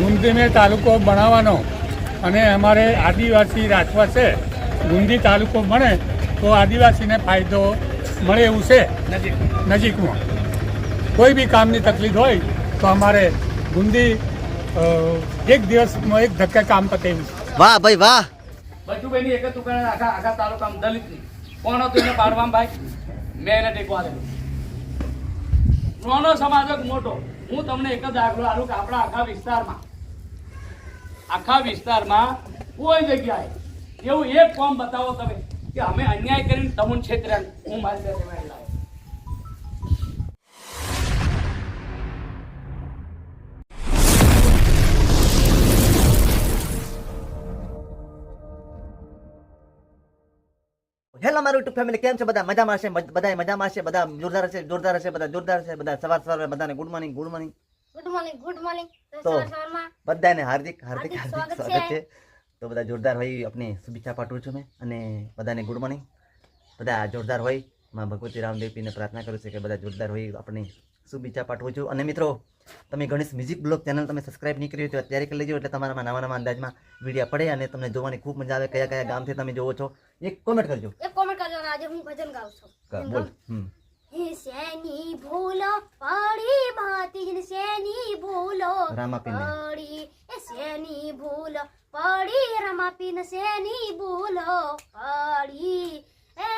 ગુંદી મેં તાલુકો બનાવવાનો અને અમારે આદિવાસી રાજવા છે. ગુંદી તાલુકો બને તો આદિવાસીને ફાયદો મળે એવું છે. નજીકમાં કોઈ બી કામની તકલીફ હોય તો અમારે ગુંદી એક દિવસમાં એક ધક્કે કામ પતે એવું છે. વાહ ભાઈ વાહ. બચુભાઈની એક જ દુકાન આખા તાલુકામાં દલિતની કોણ હતું એને પાડવામાં ભાઈ મેં એને ટેકો આપ્યો. નાનો સમાજ હોય કે મોટો, હું તમને એક જ દાખલો આલું કે આપણા આખા વિસ્તારમાં કોઈ જગ્યાએ એવું એક ફોર્મ બતાવો તમે કે અમે અન્યાય કરીને તમને છેતર્યા. હું મારી સાથે લાવ્યો. હેલો મારું યુટ્યુબ ફેમિલી, કેમ છે બધા? મજામાં હશે, બધા મજામાં હશે, બધા જોરદાર હશે, જોરદાર હશે, બધા જોરદાર હશે, બધા સવાર બધાને ગુડ મોર્નિંગ ગુડ મોર્નિંગ તો બધાને હાર્દિક સ્વાગત છે. તો બધા જોરદાર હોય આપની શુભેચ્છા પાઠવું છું મેં, અને બધાને ગુડ મોર્નિંગ. બધા જોરદાર હોય, માં ભગવતી રામદેવપીને પ્રાર્થના કરું છું કે બધા જોરદાર હોય આપણી શુભેચ્છા પાઠવું છું. અને મિત્રો, તમે ગણેશ મ્યુઝિક બ્લોગ ચેનલ તમે સબસ્ક્રાઇબ નહીં કરી હોય તો અત્યારે કરી લેજો, એટલે તમારામાં નવા અંદાજમાં વિડીયો પડે અને તમને જોવાની ખૂબ મજા આવે. કયા કયા ગામથી તમે જોવો છો એક કોમેન્ટ કરજો. આજે હું ભજન ગાઉં છું. બોલ. હે શેની ભૂલો પડી ભાતીન, શેની ભૂલો રામાપીને પડી, એ શેની ભૂલો પડી રમાપીન, શેની ભૂલો પડી, એ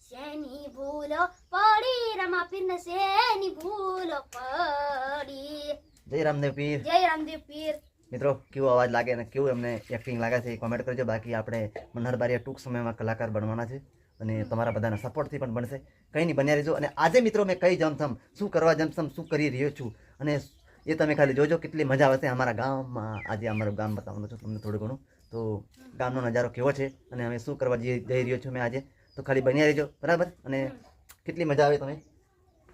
શેની ભૂલો પડી રમાપીન, શેની ભૂલો પડી. જય રામદેવ પીર. જય રામદેવ પીર. મિત્રો, કેવો અવાજ લાગે અને કેવું એમને એક્ટિંગ લાગે છે એ કોમેન્ટ કરજો. બાકી આપણે મનહર બારીયા ટૂંક સમયમાં કલાકાર બનવાના છે અને તમારા બધાના સપોર્ટથી પણ બનશે. કંઈ નહીં, બન્યા રહેજો. અને આજે મિત્રો મેં કઈ જમસમ શું કરવા જમસમ શું કરી રહ્યો છું અને એ તમે ખાલી જોજો કેટલી મજા આવશે અમારા ગામમાં. આજે અમારું ગામ બતાવવાનું છું તમને થોડું ઘણું, તો ગામનો નજારો કેવો છે અને અમે શું કરવા જઈ રહ્યો છું મેં આજે, તો ખાલી બન્યા રહેજો, બરાબર? અને કેટલી મજા આવે તમે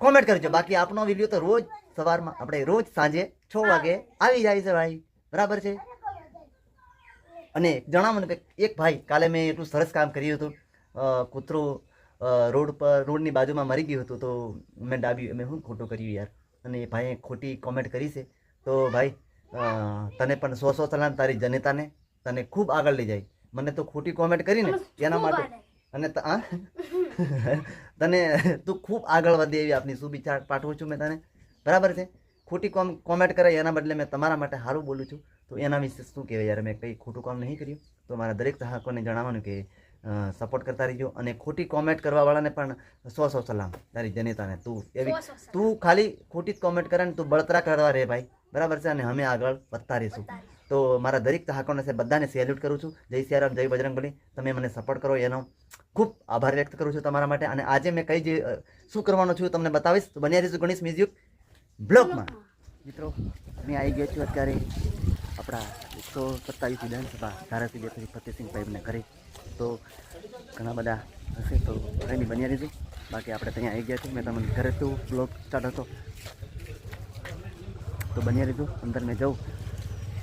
કોમેન્ટ કરજો. બાકી આપનો વિડીયો તો રોજ સવારમાં આપણે રોજ સાંજે 6 વાગે આવી જાય છે ભાઈ, બરાબર છે? અને જણાવો ને કે એક ભાઈ, કાલે મેં એટલું સરસ કામ કર્યું હતું. કૂતરું રોડની બાજુમાં મરી ગયું હતું, તો મેં શું ખોટું કર્યું યાર. અને એ ભાઈએ ખોટી કોમેન્ટ કરી છે. તો ભાઈ, તને પણ 100 સલામ તારી જનતાને, તને ખૂબ આગળ લઈ જાય. મને તો ખોટી કોમેન્ટ કરીને એના માટે અને તને તું ખૂબ આગળ વધે એવી આપની શુભેચ્છા પાઠવું છું મેં તને, બરાબર છે? ખોટી કોમેન્ટ કરે એના બદલે મેં તમારા માટે સારું બોલું છું, તો એના વિશે શું કહેવાય યાર? મેં કંઈ ખોટું કામ નહીં કર્યું. તો મારા દરેક ચાહકોને જણાવવાનું કે સપોર્ટ કરતા રહીજો. અને ખોટી કોમેન્ટ કરવાવાળાને પણ 100 સલામ તારી જનતાને. તું ખાલી ખોટી જ કોમેન્ટ કરે ને તું બળતરા કરવા રહે ભાઈ, બરાબર છે? અને અમે આગળ વધતા રહીશું. તો મારા દરેક ચાહકોને બધાને સેલ્યુટ કરું છું. જય સિયારામ, જય બજરંગબલી. તમે મને સપોર્ટ કરો એનો ખૂબ આભાર વ્યક્ત કરું છું તમારા માટે. અને આજે મેં શું કરવાનું છું તમને બતાવીશ, તો બન્યા રહીશું ગણેશ મ્યુઝિક બ્લોગમાં. મિત્રો, મેં આવી ગયો છું અત્યારે આપણા 127 વિધાનસભા ધારાસભ્ય શ્રી ફતેહસિંહ સાહેબને ઘરે. તો ઘણા બધા હશે, તો કંઈ બન્યા રહીશું. બાકી આપણે ત્યાં આવી ગયા છીએ. મેં તમને ઘરે તો બ્લોગ સ્ટાર્ટ હતો, તો બન્યા રહીશું. અંદર મેં જાઉં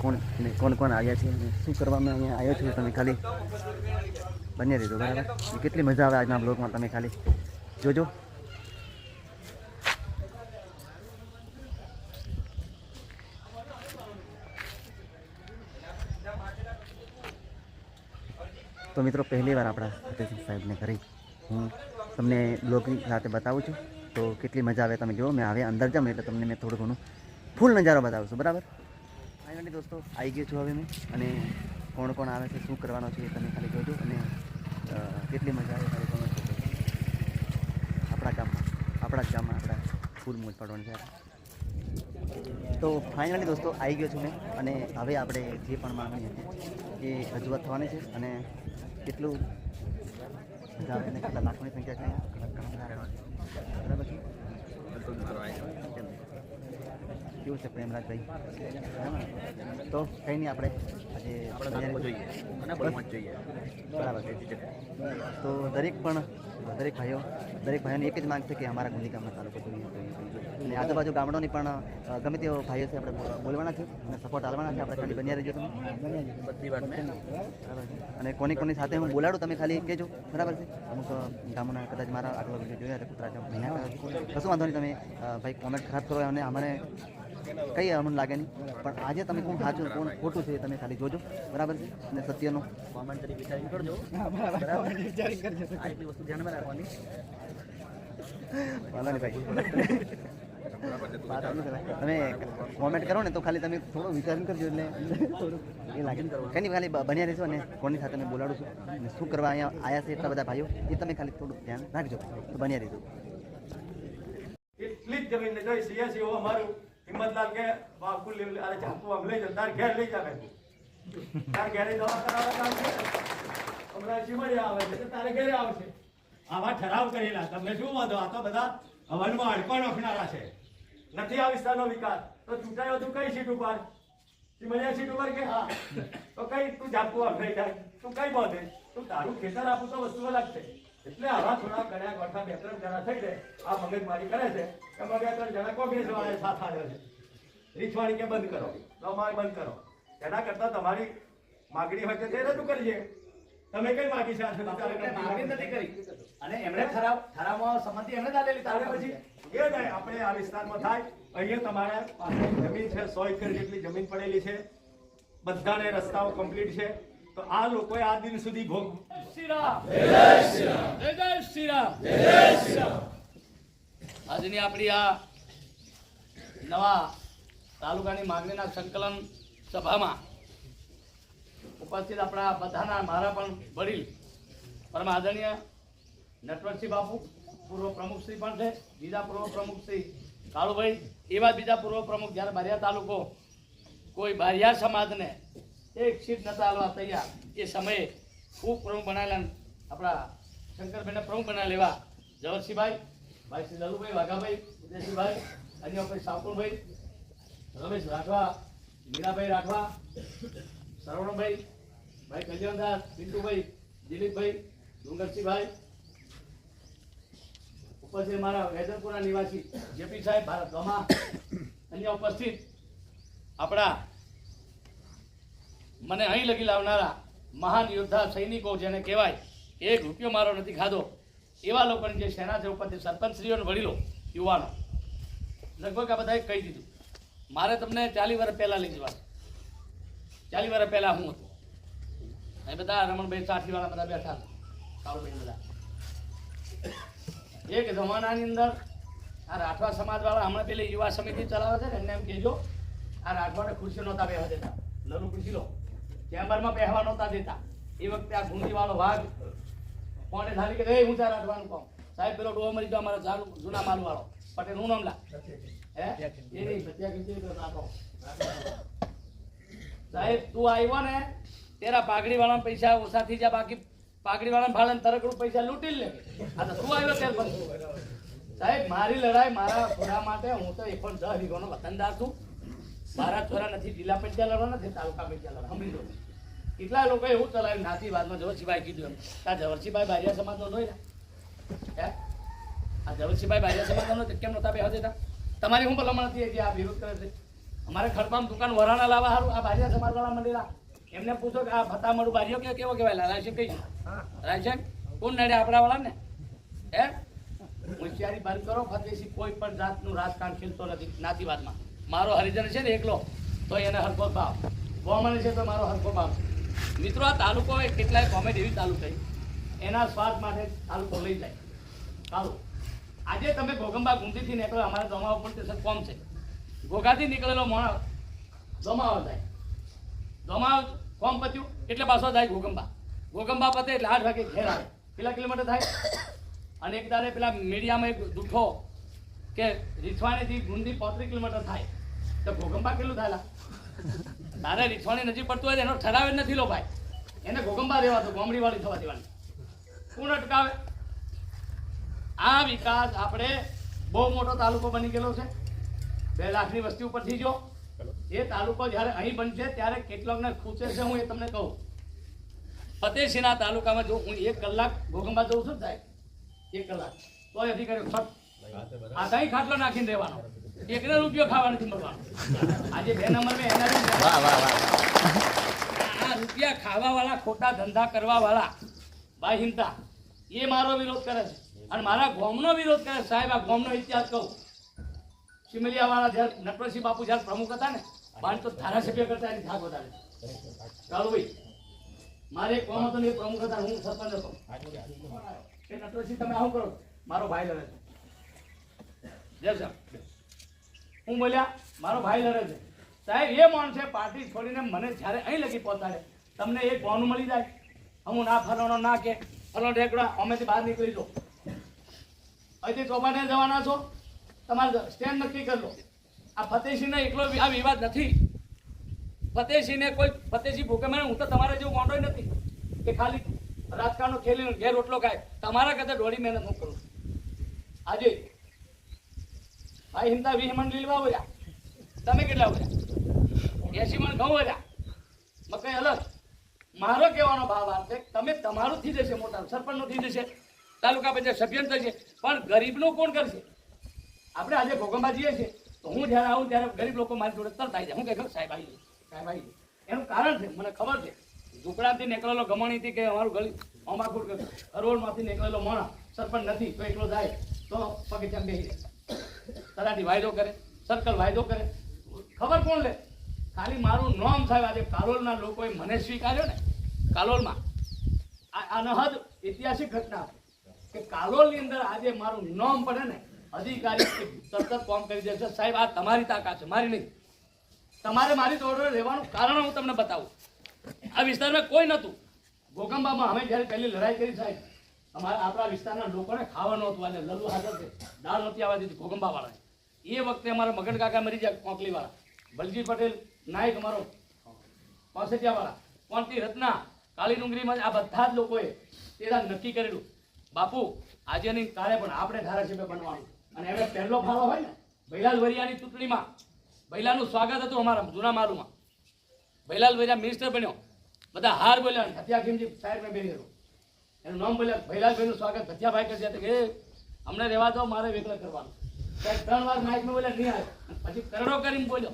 કોણ આવ્યા છે અને શું કરવામાં અહીંયા આવ્યો છું, તમે ખાલી બન્યા રહીજો, બરાબર? કેટલી મજા આવે આજના બ્લોગમાં, તમે ખાલી જોજો. તો મિત્રો, પહેલી વાર આપણા ફતેહસિંહ સાહેબને ઘરે હું તમને બ્લોગની સાથે બતાવું છું. તો કેટલી મજા આવે તમે જુઓ. મેં હવે અંદર જાઉં એટલે તમને મેં થોડું ઘણું ફૂલ નજારો બતાવું છું, બરાબર? ફાઇનલી દોસ્તો, આવી ગયો છું હવે મેં. અને કોણ આવે છે, શું કરવાનો છે એ તમે ખાલી જોજો. અને કેટલી મજા આવે ખાલી કોમેન્ટ કરજો. આપણા ગામમાં આપણા ફૂલ મોજ પાડવાની છે. તો ફાઇનલી દોસ્તો, આવી ગયો છું મેં. અને હવે આપણે જે પણ માંગણી હતી એ રજૂઆત થવાની છે. અને કેટલું મજા આવે અને કેટલા લાખોની સંખ્યા છે, બરાબર છે? કેવું છે પ્રેમરાજભાઈ? તો કંઈ નહીં, આપણે આજે જોઈએ અને જોઈએ, બરાબર છે? તો દરેક ભાઈઓની એક જ માંગ છે કે અમારા ગુંદી ગામના તાલુકો જોઈએ. અને આજુબાજુ ગામડોની પણ ગમે તેવો ભાઈઓ છે આપણે બોલવાના છે અને સપોર્ટ આપવાના છે. આપણે ખાલી બન્યા રહેજો તમે, બધી વાત, બરાબર છે? અને કોની સાથે હું બોલાડું તમે ખાલી કહેજો, બરાબર છે? અમુક ગામોના કદાચ મારા આગળ વિડીયો જોયા કૂતરા કશું વાંધો નહીં, તમે ભાઈ કોમેન્ટ ખરાબ કરો અને અમને કંઈ અમને લાગે નહીં પણ આજે તમે કોણ સાચું કોણ ખોટું છે એ તમે ખાલી જોજો બરાબર છે અને સત્યનો કોમેન્ટ કરી વિચારી કરજો આટલી વસ્તુ ધ્યાનમાં રાખવાની વાંધો નહીં ભાઈ તમે કોમેન્ટ કરો ને તો ખાલી તમે થોડો વિચાર કરજો એટલે થોડું એ લાગે કંઈ નહીં ખાલી બન્યા રહેશો અને કોની સાથે મેં બોલાડું છું અને શું કરવા અહીંયા આવ્યા છે એટલા બધા ભાઈઓ એ તમે ખાલી થોડું ધ્યાન રાખજો તો બન્યા રહેજો એટલી જ જમીન જોઈ સિયાસી હો અમારું હિંમતલાલ કે બાપુ અરે ચાપુ આમ લઈ જાવ તાર ઘેર લઈ જાવે તાર ઘેરે દવા કરાવવા કામ છે હમણાં ચીમડિયા આવે છે તારે ઘેરે આવશે આવા ઠરાવ કરેલા તમને શું વાંધો આ તો બધા હવનમાં અડકો નોખનારા છે નથી આ વિસ્તારનો વિકાસ તો ચૂંટાયો તું કઈ સીટ ઉપર ચીમડિયા સીટ ઉપર કે હા તો કઈ તું ચાપુ આમ લઈ જાય તું કઈ બોધે તું તારું ખેતર આપું તો વસ્તુ અલગ છે એટલે આવા થોડા ગણ્યા ગોઠા 2-3 જણા થઈ જાય આ મગજમારી કરે છે કે 2-3 જણા કોંગ્રેસ વાળા સાથ આવ્યો છે રીછવાણી કે બંધ કરો લમાય બંધ કરો એના કરતા તમારી માગણી હોય તે રજૂ કરીએ તમે કઈ માગી છે માગણી નથી કરી અને એમણે ઠરાવમાં સંમતિ એમણે જ આલેલી તારે પછી એ નહીં આપણે આ વિસ્તારમાં થાય અહીંયા તમારા પાસે જમીન છે 100 એકર જેટલી જમીન પડેલી છે બધાને રસ્તાઓ કમ્પ્લીટ છે તો આ લોકોએ આ દિન સુધી ભોગ આજની આપણી આ નવા તાલુકાની માંગણીના સંકલન સભામાં ઉપસ્થિત આપણા બધાના મારા પણ વડીલ પરમ આદરણીય નટવરસિંહ બાપુ પૂર્વ પ્રમુખશ્રી પણ છે બીજા પૂર્વ પ્રમુખશ્રી કાળુભાઈ એવા બીજા પૂર્વ પ્રમુખ જ્યારે બારિયા તાલુકો કોઈ બારિયા સમાજને એક સીટ નતા આલવા તૈયાર એ સમયે ખૂબ પ્રમુખ બનાવેલા આપણા શંકરભાઈને પ્રમુખ બનાવેલા એવા જવરસિંહભાઈ ભાઈ શ્રી લલુભાઈ વાઘાભાઈ ઉદયસિંહભાઈ અન્ય ભાઈ સાવકુરભાઈ રમેશ રાઠવા મીરાભાઈ રાઠવા સરવણભાઈ ભાઈ કલ્યાણદાસ પિન્ટુભાઈ દિલીપભાઈ ડુંગરસિંહભાઈ ઉપસ્થિત મારા વેદનપુરા નિવાસી જેપી સાહેબ ભારત ગમા અન્ય ઉપસ્થિત આપણા મને અહીં લગી લાવનારા મહાન યોદ્ધા સૈનિકો જેને કહેવાય એક રૂપિયો મારો નથી ખાધો એવા લોકોની જે સેના છે ઉપરથી સરપંચશ્રીઓ વડીલો યુવાનો લગભગ આ બધાએ કહી દીધું મારે તમને 40 વર્ષ પહેલાં લઈ જવા 40 વર્ષ પહેલાં હું હતું એ બધા રમણભાઈ સાઠીવાળા બધા બેઠા કાળુભાઈ બધા એક જમાનાની અંદર આ રાઠવા સમાજવાળા હમણાં પેલી યુવા સમિતિ ચલાવે છે ને એમને એમ કહેજો આ રાઠવાને ખુરશી નહોતા બેહવા દેતા લલુ પૂછી લો ચેમ્બરમાં બેહવા નહોતા દેતા એ વખતે આ ગુંજીવાળો વાઘ કોને થાલી કે હું ચાર રાઠવાનું કહું સાહેબ પેલો ડોહો મરી ગયો અમારા જૂના માલવાળો પટેલ હું નામ લા હે એ નહીં સત્યા કીધી રાખો સાહેબ તું આવ્યો ને તેરા પાઘડીવાળા પૈસા ઓછા થઈ જાય બાકી પાઘડીવાળા ભાડે તરકડું પૈસા લૂંટી લે આ તો તું આવ્યો ત્યારે બંધ સાહેબ મારી લડાઈ મારા છોરા માટે હું તો 110 વીઘાનો વતનદાર છું મારા છોરા નથી જિલ્લા પંચાયત લડવા નથી તાલુકા પંચાયત લડવા સમજી લો કેટલા લોકો એવું ચલાવ્યું નાતીવાદમાં જવરસિંહભાઈ કીધું એમ આ જવરસિંહભાઈ બારિયા સમાજનો નોય ને હે આ જવરસિંહભાઈ બારિયા સમાજનો કેમ નહોતા બેહવા દેતા તમારી હું ભલામણ હતી કે આ વિરોધ કરે છે અમારે ખડપામ દુકાન વરાણા લાવવા સારું આ બારિયા સમાજવાળા મંડેલા એમને પૂછો કે આ ભતા મળું બારીઓ કે કેવો કહેવાય રાયસન કઈ રાયસન કોણ નડે આપણા વાળા ને હે હોશિયારી બંધ કરો ફતેસી કોઈ પણ જાતનું રાજકારણ ખેલતો નથી નાતીવાદમાં મારો હરિજન છે ને એકલો તો એને હરખો ભાવ ગોમણ છે તો મારો હરખો ભાવ મિત્રો આ તાલુકો કેટલાય કોમેન્ટ એવી ચાલુ થઈ એના સ્વાદ માટે તાલુકો લઈ જાય ચાલુ આજે તમે ઘોગંબા ગુંદીથી નીકળો અમારા દોમાવ પણ તે કોમ છે ઘોઘાથી નીકળેલો માણસ દોમાવ જાય દોમાવ કોમ પત્યું એટલે પાછો જાય ઘોગંબા પતે એટલે 8 વાગે ઘેર આવે કેટલા કિલોમીટર થાય અને એક દાડે પેલા મીડિયામાં એક દુઠો કે રીછવાણીથી ગુંદી 35 કિલોમીટર થાય તો ઘોગંબા કેટલું થાય તારે રીછવાણી નજીક પડતું હોય એનો ઠરાવ જ નથી લો ભાઈ એને ઘોગંબા રહેવા તો ગોમડી વાળી થવા દેવાની કોણ અટકાવે આ વિકાસ આપણે બહુ મોટો તાલુકો બની ગયેલો છે 2 લાખની વસ્તી ઉપર થઈ ગયો એ તાલુકો જ્યારે અહીં બનશે ત્યારે કેટલોકને ખૂચે છે હું એ તમને કહું ફતેહસિંહના તાલુકામાં જો હું 1 કલાક ઘોગંબા જઉં છું સાહેબ 1 કલાક તો એથી કર્યો છત આધાઈ ખાટલો નાખીને રહેવાનો 1 રૂપિયો ખાવા નથી મળવાનો આજે 2 નંબર આ રૂપિયા ખાવા વાળા ખોટા ધંધા કરવા વાળા બાહિંતા એ મારો વિરોધ કરે છે અને મારા ગામનો વિરોધ કરે સાહેબ આ ગામનો ઇતિહાસ કહું સિમલિયાવાળા જ્યારે નટવરસિંહ બાપુ જ્યારે પ્રમુખ હતા ને બાણ તો ધારાસભ્ય કરતા એની ધાક વધારે કાળુભાઈ મારે એક કોમ હતો ને એ પ્રમુખ હતા હું સરપંચ હતો એ નટવરસિંહ તમે આવું કરો મારો ભાઈ લડે છે જય સાહેબ હું બોલ્યા મારો ભાઈ લડે છે સાહેબ એ માણસે પાર્ટી છોડીને મને જ્યારે અહીં લગી પહોંચાડે તમને એક બોનું મળી જાય હું ના ફરવાનો ના કે ફરવાનો ઢેકડા અમેથી બહાર નીકળી દો અહીંથી ચોપાને જવાના છો તમારે સ્ટેન્ડ નક્કી કરી લો આ ફતેહસિંહને એકલો આ વિવાદ નથી ફતેહસિંહને કોઈ ફતેહસિંહ ભૂકે મને હું તો તમારે જેવું વાંધો નથી કે ખાલી રાજકારણનો ખેલીને ઘેર રોટલો ખાય તમારા કરતા દોડી મહેનત હું કરું આજે ભાઈ હિમતા 20 મણ લીલવા હોય તમે કેટલા હોય 80 મણ ઘઉં હોય મકાઈ અલગ મારો કહેવાનો ભાવ આ છે તમે તમારું થઈ જશે મોટા સરપંચનું થઈ જશે તાલુકા પંચાયત સભ્યનું થશે પણ ગરીબનું કોણ કરશે આપણે આજે ભોગંબા જઈએ છીએ તો હું જ્યારે આવું ત્યારે ગરીબ લોકો મારી જોડે તરત આવી જાય હું કહે સાહેબ આવી એનું કારણ છે મને ખબર છે ઝૂંપડાથી નીકળેલો ગમણીથી કે અમારું ગલી અમાકુડ હરોળમાંથી નીકળેલો મોણા સરપંચ નથી તો એકલો જાય તો પગથિયા બેસી જાય તલાટી વાયદો કરે સર્કલ વાયદો કરે ખબર કોણ લે ખાલી મારું નામ સાહેબ આજે કાલોલના લોકોએ મને સ્વીકાર્યો ને કાલોલમાં આ અનહદ ઐતિહાસિક ઘટના કે કાલોલની અંદર આજે મારું નામ પડે ને અધિકારી સતત કામ કરી દેશે સાહેબ આ તમારી તાકાત છે મારી નહીં તમારે મારી જોડે રહેવાનું કારણ હું તમને બતાવું આ વિસ્તારમાં કોઈ નહોતું ભોગંબામાં અમે જ્યારે પહેલી લડાઈ કરી સાહેબ અમારા આપણા વિસ્તારના લોકોને ખાવાનું હતું આજે લલ્લુ હાજર છે દાળ નહોતી આવવા દીધી ભોગંબાવાળા એ વખતે અમારા મગન કાકા મરી ગયા કોંકલીવાળા બલજી પટેલ નાયક અમારો કોસેટિયાવાળા કોંટી રત્ના કાળી ડુંગરીમાં આ બધા જ લોકોએ તેરા નક્કી કરેલું બાપુ આજે નહીં કાલે પણ આપણે ધારાસભ્ય બનવાનું અને એમને પહેલો ફાળો હોય ને ભૈલાલ વરિયાની ચૂંટણીમાં ભૈલાનું સ્વાગત હતું અમારા જૂના મારુમાં ભૈલાલ વરિયા મિનિસ્ટર બન્યો બધા હાર બોલ્યા હથિયા ખીમજી સાહેબ મેં બેરી એનું નામ બોલ્યા ભૈલાલભાઈનું સ્વાગત ભથિયાભાઈ કરશે કે અમને રહેવા દો મારે વેકલ કરવાનું સાહેબ 3 વાર માઇકમાં બોલ્યા નહીં આવે પછી કરડો કરીને બોલ્યો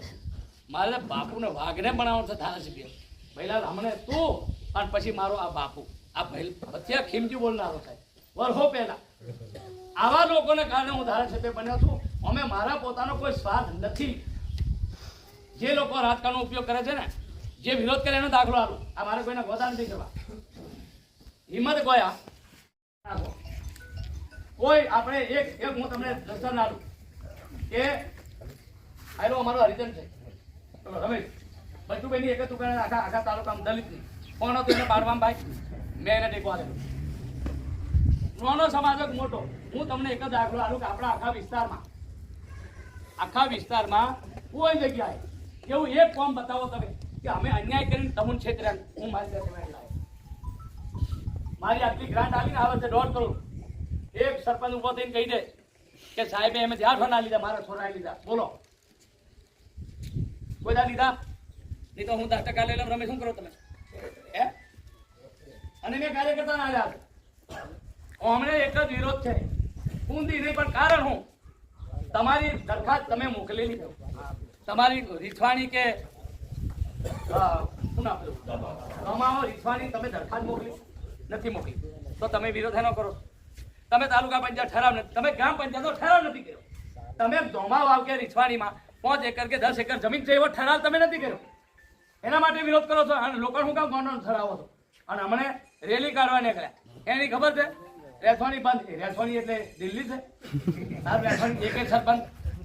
મારે બાપુને વાઘને બનાવવાનો છે ધારાસભ્ય ભૈલાલ હમણે તું અને પછી મારો આ બાપુ આ ભથિયા ખીમજી બોલનારો સાહેબ વર્ષો પહેલા આવા લોકોને કારણે હું ધારાસભ્ય બન્યો છું અમે મારા પોતાનો કોઈ સ્વાર્થ નથી જે લોકો રાજકારણનો ઉપયોગ કરે છે ને જે વિરોધ કરે એનો દાખલો આલું આ મારે કોઈને ગોદા નથી કરવા હિંમત ગોયા કોઈ આપણે એક હું તમને દર્શન આલું કે આયરો અમારો હરિજન છે રમેશ બચુભાઈની એક તું આખા તાલુકામાં દલિતની કોણ હતું એને બાળવામ ભાઈ મેં એને ટેકો આલેલો નાનો સમાજ જ મોટો હું તમને એક જ દાખલો આલું કે આપણા આખા વિસ્તારમાં કોઈ જગ્યાએ એવું એક ફોર્મ બતાવો તમે કે અમે અન્યાય કરીને તમુન ક્ષેત્રે હું મારી સાથે મારી આટલી ગ્રાન્ટ આવીને આવે છે 1.5 કરોડ એક સરપંચ ઉભો થઈને કહી દે કે સાહેબે એમ 8 ફોના લીધા મારા છોરા લીધા બોલો કોઈ દા લીધા નહીં તો હું 10% લઈ લઉં રમેશ શું કરો તમે હે અને મેં કાર્યકર્તા ના આવ્યા અમને એક જ વિરોધ છે ઊંધી નહીં પણ કારણ હું તમારી દરખાસ્ત તમે મોકલેલી તમારી રીછવાણી કે રીછવાણી તમે દરખાસ્ત મોકલી નથી મોકલી તો તમે વિરોધ એનો કરો તમે તાલુકા પંચાયત ઠરાવ નથી તમે ગ્રામ પંચાયતનો ઠરાવ નથી કર્યો તમે ધોમા વાવ કે રીછવાણીમાં 5 એકર કે 10 એકર જમીન છે એવો ઠરાવ તમે નથી કર્યો એના માટે વિરોધ કરો છો અને લોકો શું કામ ગોંડલ ઠરાવો છો અને અમને રેલી કાઢવા નીકળ્યા એની ખબર છે રેસવાણી બંધ રેસવાણી એટલે દિલ્હી છે સાહેબ રેસવાણી એક સરપંચ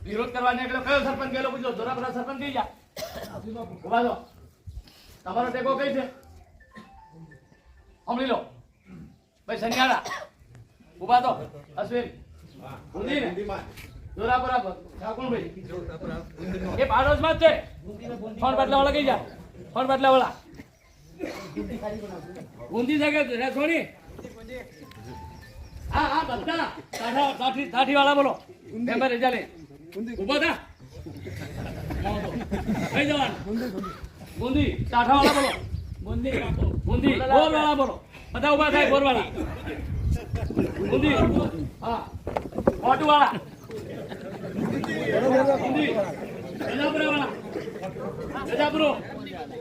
વિરોધ કરવા નીકળ્યો કયો સરપંચ ગયેલો પૂછો જોરાપુરા સરપંચ થઈ ગયા ઉભા દો તમારો ટેકો કઈ છે સાંભળી લો ભાઈ સનિયાળા ઉભા દો અશ્વિન જોરાપુરા ઠાકોરભાઈ એ પાડોશમાં જ છે ફોન બદલાવાળા કઈ જાય ફોન બદલાવાળા ઊંધી છે કે રેસવાણી હા બધા કાઠી વાળા બોલો મેમ્બર રજા લે ઉભો થા કઈ જવાનું બુંદી કાઠા વાળા બોલો બુંદી બોર વાળા બોલો બધા ઉભા થાય બોર વાળા બુંદી હા મોટું વાળા બુંદી રજાપુરા વાળા રજાપુરો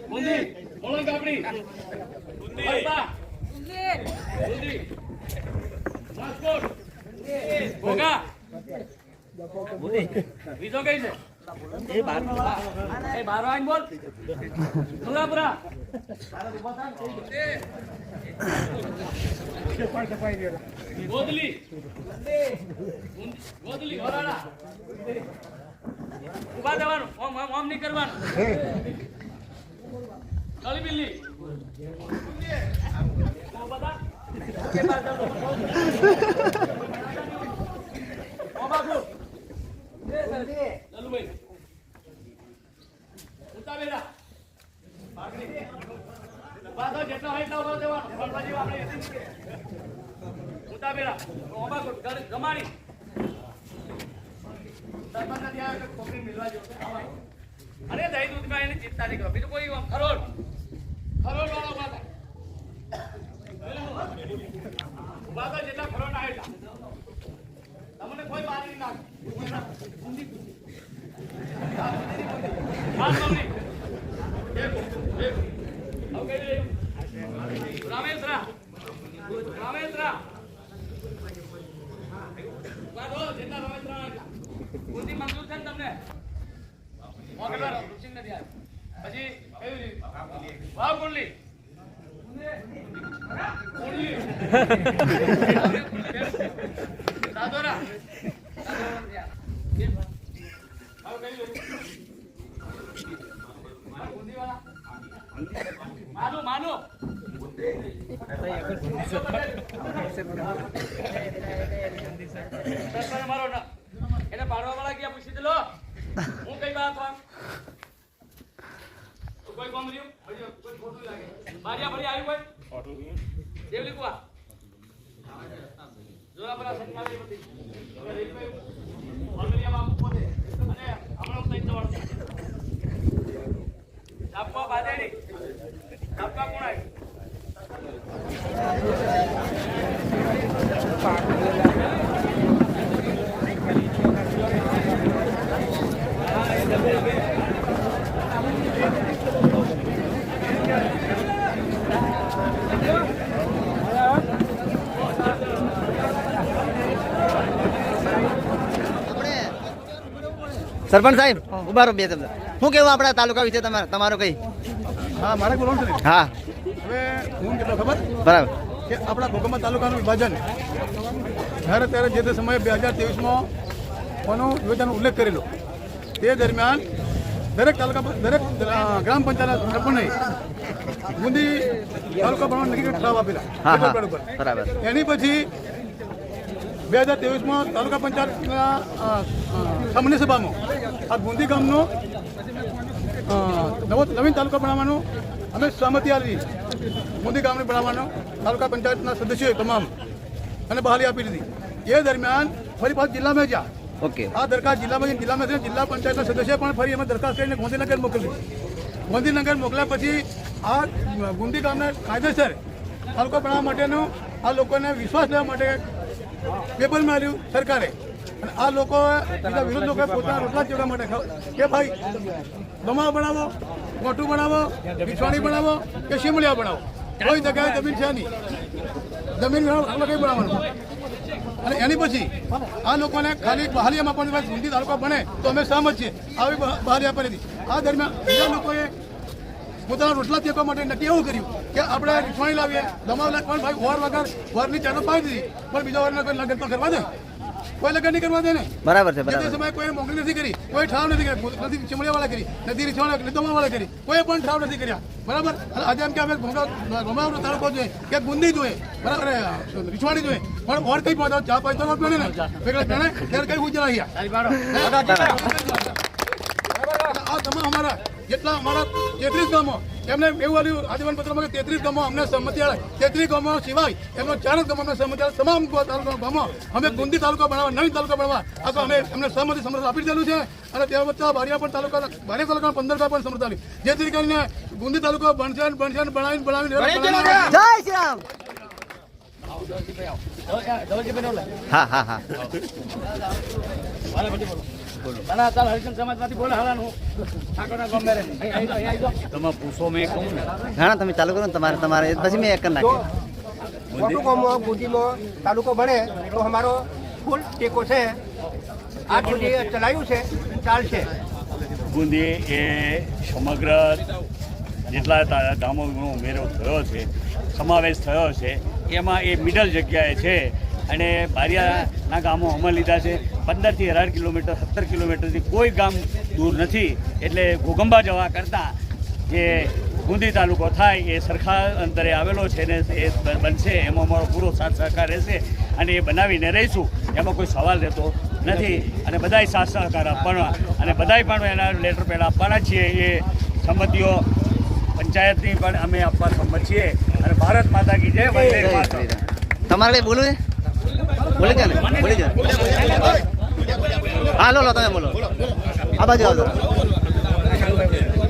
બુંદી મોળંગ કાપડી બુંદી રાજકોટ ભોગા બીજો કઈ છે એ બાર આવીને બોલ સુરાપુરા ગોદલી ગોદલી ઘોરાડા ઉભા જવાનું ઓમ નહીં કરવાનું કાળી બિલ્લી બધા ઓ બાબુ લલુભાઈ ઉતા બેડા બાગડી બાદો જેટલો હોય એટલો ઉભો દેવાનો ફળવાજી આપણે ઉતા બેડા ઓ બાબુ ગમાણી સરપંચના ત્યાં કોકરી મિલવા જો અરે દહીં દૂધમાં એની ચિંતા નહીં કરો બીજું કોઈ ખરોડ વાળો ઉભા થાય ઉભા થાય જેટલા ખરોડ આવે તમને કોઈ મારી નાખ રામેશ્વરા જેટલા રામેશ્વરા કુંડી મંજૂર છે ને તમને ઋષિંગ નથી આવ્યું પછી કયું વાવ કુંડલી સાધોરા માનો મારો ના એને પાડવા વાળા ગયા પૂછી દે લો હું કઈ વાત કોઈ કોમ રહ્યું કોઈ ખોટું લાગે બારિયા ભરી આવ્યું કોઈ દેવલી કુવા જોરા પર સંમાની હતી રેલવે ઓલરિયા બાપુ પોતે અને હમણાં તઈ જવાનું આપવા બાદેડી આપવા કોણ આવ્યું સરપંચ સાહેબ ઉભા રહો બે શબ્દ શું કેવું આપણા તાલુકા વિશે તમારો કઈ હા મારે બોલવાનું છે હા હવે હું કેટલો ખબર બરાબર કે આપણા ઘોઘંબા તાલુકાનું વિભાજન જ્યારે ત્યારે જે તે સમયે 2023માં કોનો યોજનાનો ઉલ્લેખ કરેલો તે દરમિયાન દરેક ગ્રામ પંચાયત સરપંચને ગુંદી તાલુકા બનાવવા નક્કી ઠરાવ આપેલા બરાબર એની પછી 2023માં તાલુકા પંચાયતના સામાન્ય સભામાં આ ગુંદી ગામનો નવીન તાલુકા બનાવવાનો અમે સહમતિ આપી ગુંદી ગામને બનાવવાનો તાલુકા પંચાયતના સદસ્યોએ તમામ અને બહાલી આપી દીધી એ દરમિયાન ફરી પાછું જિલ્લામાં ગયા ઓકે આ દરખાસ્ત જિલ્લા પંચાયતના સદસ્ય પણ ફરી અમે દરખાસ્ત કરીને ગાંધીનગર મોકલી ગાંધીનગર મોકલ્યા પછી આ ગુંદી ગામને કાયદેસર તાલુકા બનાવવા માટેનું આ લોકોને વિશ્વાસ લેવા માટે પેપર માર્યું સરકારે અને આ લોકો બીજા વિરોધ લોકોએ પોતાના રોટલા ચેવડા માટે કે ભાઈ દમાવ બનાવો મોટું બનાવો વિછવાણી બનાવો કે શીમળિયા બનાવો કોઈ જગ્યાએ જમીન છે નહીં જમીન આપણે કઈ બનાવવાનું અને એની પછી આ લોકોને ખાલી બહાલીયામાં પણ ગુંદી તાલુકા બને તો અમે સહમત છીએ આવી બહાલી આપી હતી આ દરમિયાન બીજા લોકોએ પોતાના રોટલા ચેકવા માટે નક્કી એવું કર્યું કે આપણે વિછવાણી લાવીએ દમાવ પણ ભાઈ વર વગર વરની ચાલો પાડી દીધી પણ બીજા વરના કોઈ લગ્ન તો કરવા દે કોઈ લગ્ન નહીં કરવા દે ને બરાબર છે તે સમયે કોઈ મોકલી નથી કરી કોઈ ઠરાવ નથી કરી નથી ચીમડિયા વાળા કરી નથી રીછવાણા દમા વાળા કરી કોઈ પણ ઠરાવ નથી કર્યા બરાબર આજે એમ કે અમે ગોમાવનો તાલુકો જોઈએ કે ગુંદી જોઈએ બરાબર રીછવાણી જોઈએ પણ ઓર કઈ પહોંચાડો ચા પૈસા નો ને એટલે તેને ત્યારે કઈ ઉજ્જળ આ તમામ અમારા જેટલા અમારા 33 ગામો એમને એવું આવ્યું આજીવન પત્રમાં કે 33 ગામો અમને સહમતિ આવે 33 ગામો સિવાય એમનો 4 ગામો અમને સહમતિ આવે તમામ તાલુકા ગામો અમે ગુંદી તાલુકા બનાવવા નવીન તાલુકા બનાવવા આ તો અમે એમને સહમતિ સમર્થ આપી દીધેલું છે અને ત્યાં વચ્ચે બારિયા પણ તાલુકા 15 ગામ પણ સમર્થ આપી જેથી કરીને ગુંદી તાલુકો બનશે બનાવીને જય શ્રી રામ હા હા હા ચાલ હરિજન સમાજમાંથી બોલે હાલાનું ઠાકોરના ગામ મેરે તમે પૂછો મેં કહું ને ઘણા તમે ચાલુ કરો ને તમારે પછી મેં એક કરી નાખ્યું મોટું ગામમાં ગુંદીમાં તાલુકો બને તો અમારો ફૂલ ટેકો છે આજ સુધી ચલાવ્યું છે, ચાલશે. ગુંદી એ સમગ્ર જેટલા ગામોનો ઉમેરો થયો છે, સમાવેશ થયો છે, એમાં એ મિડલ જગ્યાએ છે અને બારિયાના ગામો અમલ લીધા છે. 15થી 18 કિલોમીટર 17 કિલોમીટરથી કોઈ ગામ દૂર નથી. એટલે ઘોગંબા જવા કરતાં જે ગુંદી તાલુકો થાય એ સરખા અંતરે આવેલો છે ને એ બનશે એમાં અમારો પૂરો સાથ સહકાર રહેશે અને એ બનાવીને રહીશું, એમાં કોઈ સવાલ રહેતો નથી. અને બધાય સાથ સહકાર આપવાનો અને બધાય પણ એના લેટર પેડ આપવાના છીએ. એ સંમતિઓ પંચાયતની પણ અમે આપવા સંમત છીએ. અને ભારત માતા કી જય, વંદે માતરમ. તમારે કંઈ બોલવું છે? બોલી જાઓ ને, બોલી જાઓ. હા લો તમે બોલો. આ બાજુ આવજો.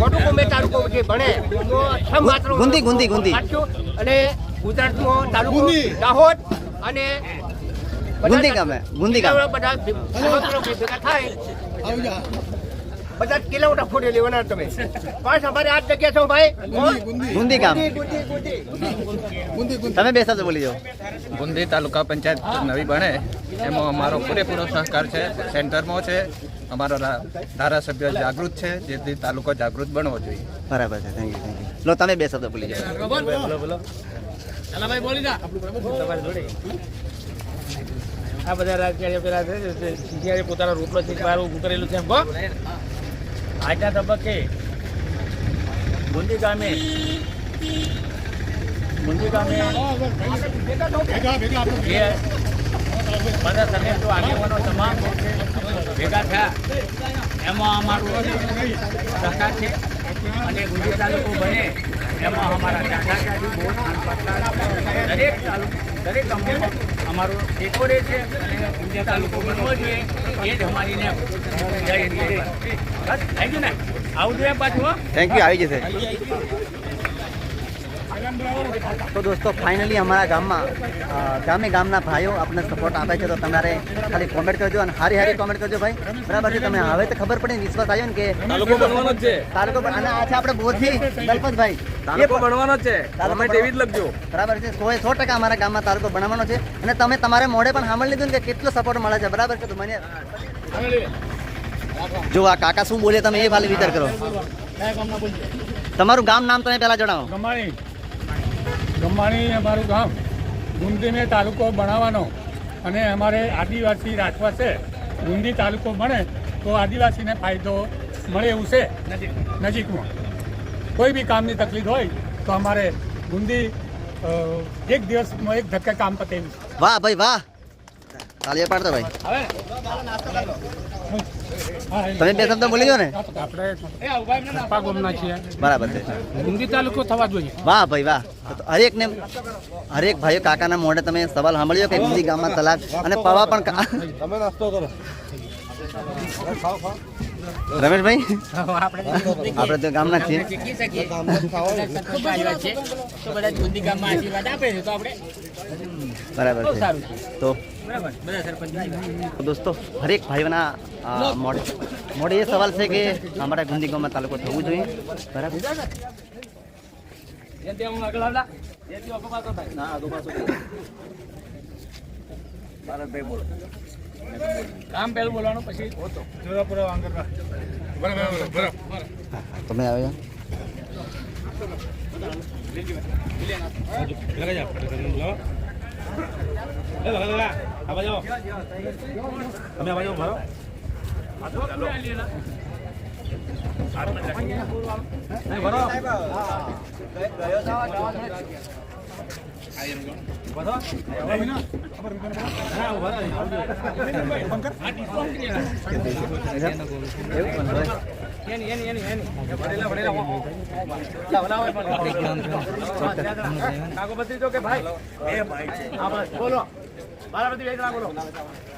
કોટુંબે તાલુકો જે બને તો માત્ર ગુંદી ગુંદી ગુંદી અને ગુજરાતનો તાલુકો દાહોદ અને ગુંદી ગામે ગુંદી ગામ બધા ભેગા થાય બધા કિલોમીટર ફોડી લેવાના તમે. બસ અમારે આ જગ્યા છો ભાઈ, ગુંદી ગામ. તમે બે શબ્દ બોલી જાઓ. ગુંદી તાલુકા પંચાયત નવી બને એમાં અમારો પૂરેપૂરો સહકાર છે. સેન્ટરમાં છે અમારો ધારાસભ્ય જાગૃત છે, જેથી તાલુકો જાગૃત બનવો જોઈએ. બરાબર છે. Thank you. લો તમે બે શબ્દ બોલી જાઓ. આ બધા રાજકારણીઓ પેલા છે પોતાનો રોટલો છે બહાર ઊભું કરેલું છે. આજના તબક્કે ગુંદી ગામે જે બધા સદસ્યો આગેવાનો તમામ ભેગા થયા એમાં અમારું સહકાર છે. અને ગુંદી તાલુકો બને એમાં અમારા ચાચા ચાચી બહુ દરેક ગામમાં અમારો ટેકો રહે છે. અને ગુંદી તાલુકો બનવો જોઈએ એ જ અમારી ને થેન્ક યુ ને આવું જોઈએ પાછું. Thank you. આવી જશે. તો દોસ્તો ફાઇનલી અમારા ગામમાં ગામના ભાઈઓ આપણને સપોર્ટ આપે છે. તો તમારે ખાલી કોમેન્ટ કરજો અને હારી કોમેન્ટ કરજો ભાઈ. બરાબર છે. તમે હવે તો ખબર પડી, વિશ્વાસ આવ્યો ને કે તાલુકો બનવાનો છે. તાલુકો અને આ છે આપણે બોધથી દલપતભાઈ તાલુકો બનવાનો છે. કોમેન્ટ એવી જ લખજો. બરાબર છે. 100% અમારા ગામમાં તાલુકો બનાવવાનો છે. અને તમે તમારે મોઢે પણ સાંભળી લીધું ને કે કેટલો સપોર્ટ મળે છે. બરાબર છે. તો મને જો આ કાકા શું બોલે તમે એ ખાલી વિચાર કરો. તમારું ગામ નામ તમે પહેલા જણાવો. ગમાણી અમારું ગામ. ગુંદીને તાલુકો બનાવવાનો અને અમારે આદિવાસી રાજવા છે. ગુંદી તાલુકો બને તો આદિવાસીને ફાયદો મળે એવું છે નજીકમાં. કોઈ બી કામની તકલીફ હોય તો અમારે ગુંદી એક દિવસમાં એક ધક્કે કામ પતે એવું છે. વાહ ભાઈ વાહ, તાળીઓ પાડતો ભાઈ. તમે બે શબ્દ બોલી જાઓ ને. બરાબર છે. ગુંદી તાલુકો થવા જોઈએ. વાહ ભાઈ વાહ. તો હરેક ભાઈઓ કાકાના મોઢે તમે સવાલ સાંભળ્યો કે ગુંદી ગામમાં તલાક અને પવા પણ તમે નાસ્તો કરો. રમેશભાઈ આપણે તો ગામના જ છીએ. બરાબર છે. તો દોસ્તો હરેક ભાઈઓના મોઢે એ સવાલ છે કે અમારા ગુંદી ગામમાં તાલુકો થવું જોઈએ. બરાબર. કામ પહેલું બોલવાનું પછી તમે આવે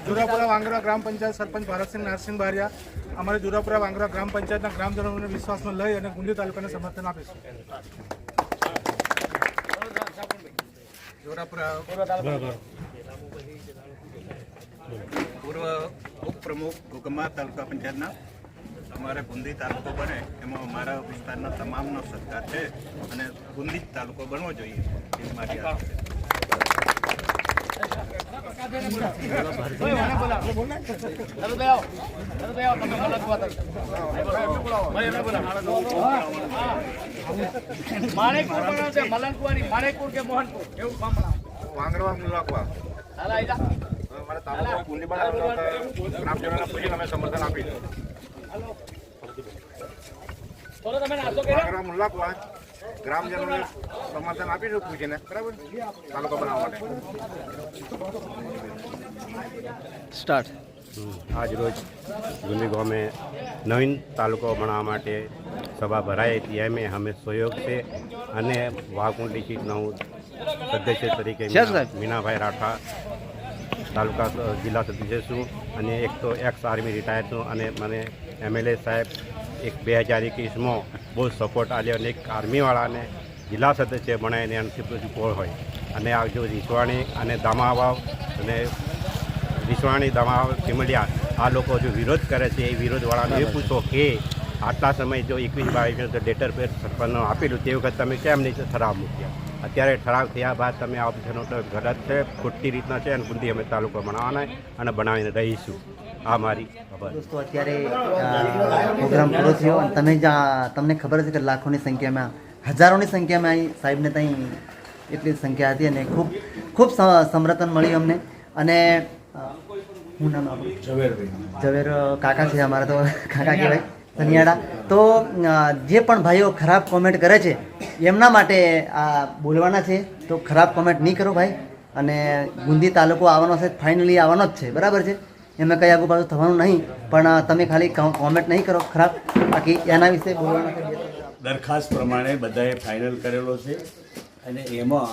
જુરાપુરા વાંગરા ગ્રામ પંચાયત સરપંચ ભારતસિંહ નારસિંહ બારિયા અમારે જુરાપુરા વાંગરા ગ્રામ પંચાયતના ગ્રામજનોને વિશ્વાસમાં લઈ અને ગુંદી તાલુકાને સમર્થન આપીશું. પૂર્વ ઉપપ્રમુખ ઘોગંબા તાલુકા પંચાયતના અમારે ગુંદી તાલુકો બને એમાં અમારા વિસ્તારના તમામનો સહકાર છે અને ગુંદી તાલુકો બનવો જોઈએ એ મારી માણેકપુર બનાવે છે, મલનકુવાની, માણેકપુર કે મોહનપુર એવું કામ બનાવે. વાંગડવા મુલાકવા હાલા આઈ જા. અમારા તાલુકા કુંડી બનાવતા ગ્રામજનોને પૂછીને અમે સમર્થન આપીશું. થોડો તમે નાસ્તો કર્યો? વાંગડવા મુલાકવા ગ્રામજનોને સમર્થન આપીશું પૂછીને, બરાબર, તાલુકા બનાવવા માટે. આજ રોજ ગુંદી ગામે નવીન તાલુકો બનાવવા માટે સભા ભરાઈ હતી. એમે અમે સહયોગ છે અને વાઘુંડી સીટના હું સદસ્ય તરીકે મીનાભાઈ રાઠા તાલુકા જિલ્લા સદસ્ય છું અને એક તો એક્સ આર્મી રિટાયર છું અને મને MLA સાહેબ એક 2021માં બહુ સપોર્ટ આપ્યો અને એક આર્મીવાળાને જિલ્લા સદસ્ય બનાવીને એનાથી બધું કોળ હોય અને આ જો રીસવાણી અને દામાવાવ અને વિશ્વાણી દવા ચીમડિયા આ લોકો જો વિરોધ કરે છે એ વિરોધવાળાને એ પૂછો કે આટલા સમય જો 21-22 તો ડેટર પર સરપંચનો આપેલું તે વખત તમે કેમ નહીં ઠરાવ મૂક્યા? અત્યારે ઠરાવ થયા બાદ તમે આ ઓપ્શનો તો ગલત છે, ખોટી રીતના છે અને ગુંદી અમે તાલુકો બનાવવાના અને બનાવીને રહીશું. આ મારી ખબર. દોસ્તો અત્યારે પ્રોગ્રામ પૂરો થયો અને તમને ખબર છે કે લાખોની સંખ્યામાં, હજારોની સંખ્યામાં અહીં સાહેબને ત્યાં એટલી સંખ્યા હતી અને ખૂબ સમર્થન મળ્યું અમને. અને હું નામ આપણું ઝવેર કાકા છે, અમારા તો કાકા કહેવાય, સનિયાડા. તો જે પણ ભાઈઓ ખરાબ કોમેન્ટ કરે છે એમના માટે આ બોલવાના છે, તો ખરાબ કોમેન્ટ નહીં કરો ભાઈ. અને ગુંદી તાલુકો આવવાનો છે, ફાઇનલી આવવાનો જ છે, બરાબર છે, એમાં કંઈ આગુ પાછું થવાનું નહીં. પણ તમે ખાલી કોમેન્ટ નહીં કરો ખરાબ, બાકી એના વિશે બોલવાના છે. દરખાસ્ત પ્રમાણે બધાએ ફાઇનલ કરેલો છે અને એમાં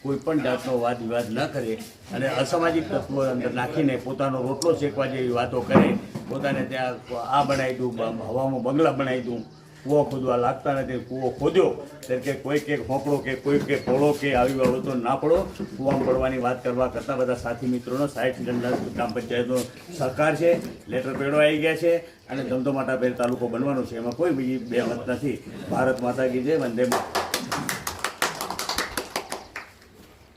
કોઈ પણ જાતનો વાદ વિવાદ ન કરે અને અસામાજિક તત્વો અંદર નાખીને પોતાનો રોટલો શેકવા જેવી વાતો કરે, પોતાને ત્યાં આ બનાવી દઉં, હવામાં બંગલા બનાવી દઉં, કૂવો ખોદવા લાગતા નથી, કૂવો ખોદ્યો ત્યારે કે કોઈ કે હોંકડો કે કોઈ કે ટોળો કે આવી બાબતો ના પડો, કૂવામાં પડવાની વાત કરવા કરતાં બધા સાથી મિત્રોનો 60 જણના ગ્રામ પંચાયતનો સહકાર છે, લેટર પેડો આવી ગયા છે અને ધમધમાટાભેર તાલુકો બનવાનો છે. એમાં કોઈ બીજી બે મત નથી. ભારત માતા કી જય, વંદે માતરમ.